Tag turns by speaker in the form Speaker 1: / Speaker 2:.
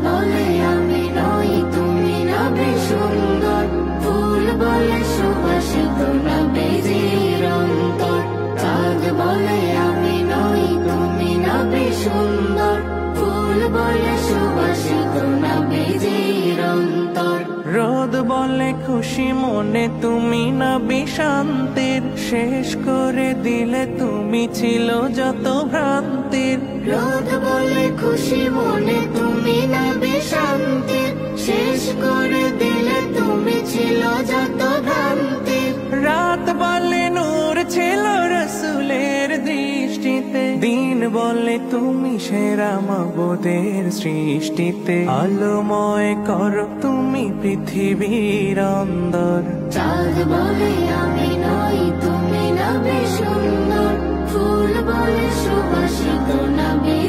Speaker 1: বলে আমি নই তুমি নবী সুন্দর, ফুল বলে সুবাসিত নবীজির অন্তর। চাঁদ বলে আমি নই তুমি নবী সুন্দর, ফুল বলে সুবাসিত নবীজির অন্তর।
Speaker 2: রোদ বলে খুশি মনে তুমি নবী শান্তির, শেষ করে দিলে তুমি ছিল যত ভ্রান্তির।
Speaker 1: রোদ বলে খুশি মনে তুমি নবী শান্তির, শেষ করে দিলে তুমি ছিল যত ভ্রান্তির।
Speaker 2: রাত বলে নূর ছিল রসুলের দৃষ্টিতে, দিন বলে তুমি সেরা মাবুদের সৃষ্টিতে। আলোময় করো তুমি পৃথিবীর অন্দর।
Speaker 1: চাঁদ বলে আমি নই তুমি নবী সুন্দর, ফুল বলে সুবাসিত নবী